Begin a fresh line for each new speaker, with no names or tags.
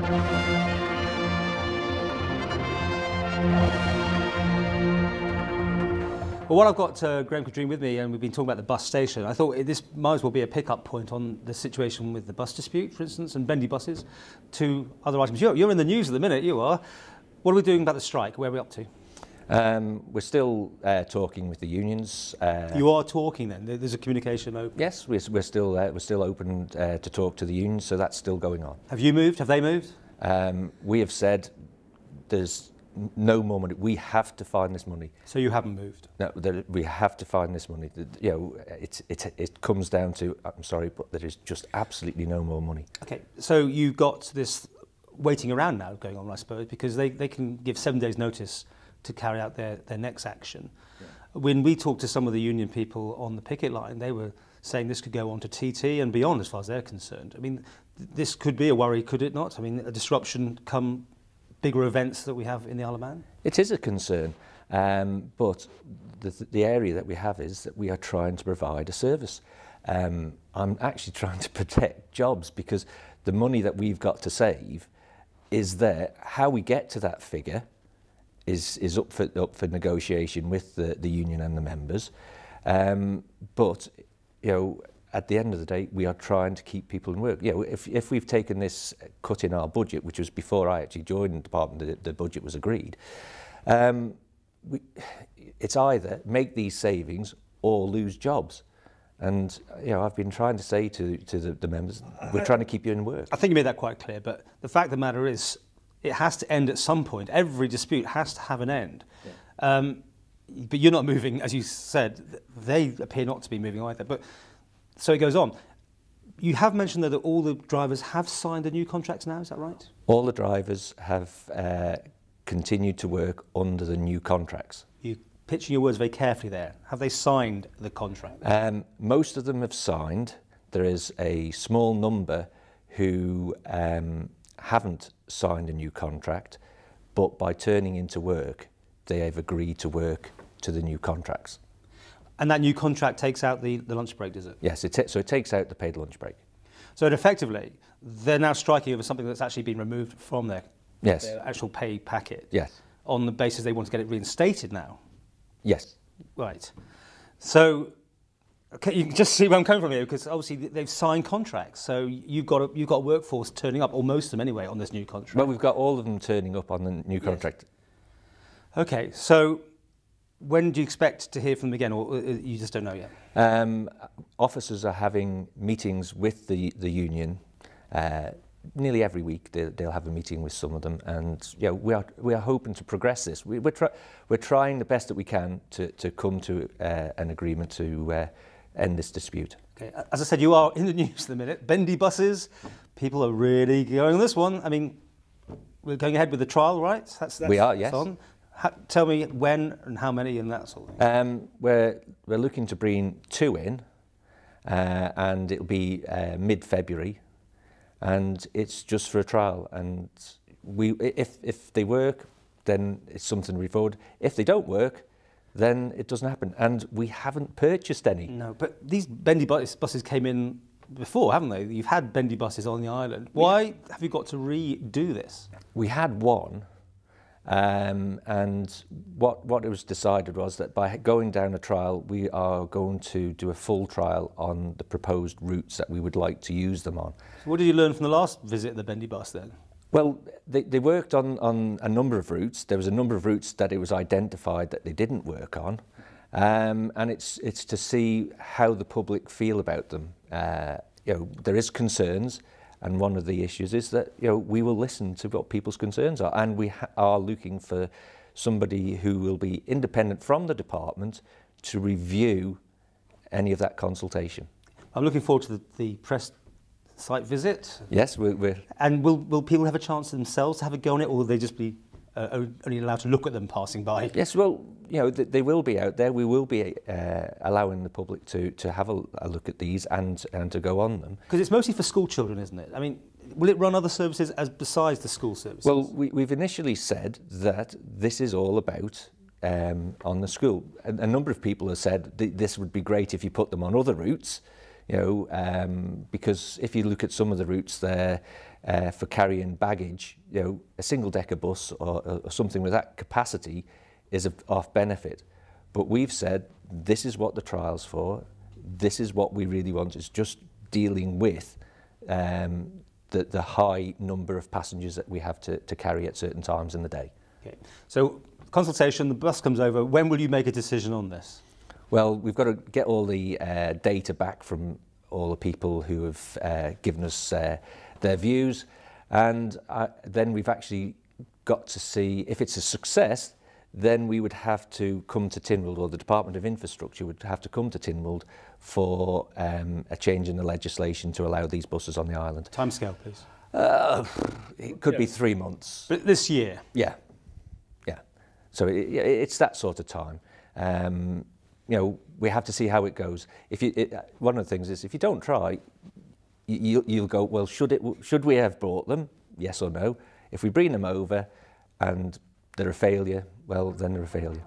Well, while I've got Cregeen with me and we've been talking about the bus station, I thought this might as well be a pick-up point on the situation with the bus dispute, for instance, and bendy buses, to other items. You're in the news at the minute, you are. What are we doing about the strike? Where are we up to?
We're still talking with the unions.
You are talking then? There's a communication open?
Yes, we're still open to talk to the unions, so that's still going on.
Have you moved? Have they moved?
We have said there's no more money. We have to find this money.
So you haven't moved?
No, we have to find this money. You know, it comes down to, I'm sorry, but there is just absolutely no more money.
Okay, so you've got this waiting around now going on, I suppose, because they can give 7 days notice to carry out their next action. Yeah. When we talked to some of the union people on the picket line, they were saying this could go on to TT and beyond as far as they're concerned. I mean, this could be a worry, could it not? I mean, a disruption come bigger events that we have in the Isle of Man?
It is a concern, but the area that we have is that we are trying to provide a service. I'm actually trying to protect jobs because the money that we've got to save is there. How we get to that figure is up for negotiation with the union and the members. But you know, at the end of the day, we are trying to keep people in work. You know, if we've taken this cut in our budget, which was before I actually joined the department, the budget was agreed. It's either make these savings or lose jobs. And you know, I've been trying to say to the members, we're trying to keep you in work.
I think you made that quite clear, but the fact of the matter is, it has to end at some point. Every dispute has to have an end. Yeah. But you're not moving, as you said. They appear not to be moving either. But so it goes on. You have mentioned that all the drivers have signed the new contracts now. Is that right?
All the drivers have continued to work under the new contracts.
You're pitching your words very carefully there. Have they signed the contract?
Most of them have signed. There is a small number who haven't signed a new contract, but by turning into work, they have agreed to work to the new contracts.
And that new contract takes out the lunch break, does it?
Yes, so it takes out the paid lunch break.
So effectively, they're now striking over something that's actually been removed from their actual pay packet.
Yes.
On the basis they want to get it reinstated now.
Yes.
Right. So okay, you can just see where I'm coming from here, because obviously they've signed contracts. So you've got a workforce turning up, or most of them anyway, on this new contract.
Well, we've got all of them turning up on the new contract.
Yes. Okay, so when do you expect to hear from them again, or you just don't know yet?
Officers are having meetings with the union nearly every week. They'll have a meeting with some of them, and you know, we are hoping to progress this. We're trying the best that we can to come to an agreement to end this dispute.
Okay. As I said, you are in the news at the minute. Bendy buses, people are really going on this one. I mean, we're going ahead with the trial, right?
We are, yes.
On. Tell me when and how many and that sort of thing.
We're looking to bring 2 in, and it'll be mid-February, and it's just for a trial. And if they work, then it's something to move forward. If they don't work, then it doesn't happen. And we haven't purchased any.
No, but these bendy buses came in before, haven't they? You've had bendy buses on the island. Why have you got to redo this?
We had one. And what it was decided was that by going down a trial, we are going to do a full trial on the proposed routes that we would like to use them on.
So what did you learn from the last visit of the bendy bus then?
Well, they worked on a number of routes. There was a number of routes that it was identified that they didn't work on, and it's to see how the public feel about them. You know, there is concerns. And one of the issues is that, you know, we will listen to what people's concerns are, and we are looking for somebody who will be independent from the department to review any of that consultation. I'm
looking forward to the press site visit.
Yes, we're.
And will people have a chance themselves to have a go on it, or will they just be only allowed to look at them passing by?
Yes, well, you know, they will be out there. We will be allowing the public to have a look at these and to go on them.
Because it's mostly for school children, isn't it? I mean, will it run other services besides the school services?
Well, we've initially said that this is all about on the school. A number of people have said this would be great if you put them on other routes, You know, because if you look at some of the routes there for carrying baggage, you know, a single-decker bus or something with that capacity is of benefit. But we've said this is what the trial's for. This is what we really want. Is just dealing with the high number of passengers that we have to carry at certain times in the day.
Okay. So consultation, the bus comes over. When will you make a decision on this?
Well, we've got to get all the data back from all the people who have given us their views, and then we've actually got to see if it's a success. Then we would have to come to Tynwald, or the Department of Infrastructure would have to come to Tynwald for a change in the legislation to allow these buses on the island.
Timescale, please.
It could be 3 months.
But this year?
Yeah, yeah. So it's that sort of time. You know, we have to see how it goes. One of the things is, if you don't try, you'll go, well, should we have brought them? Yes or no. If we bring them over and they're a failure, well, then they're a failure.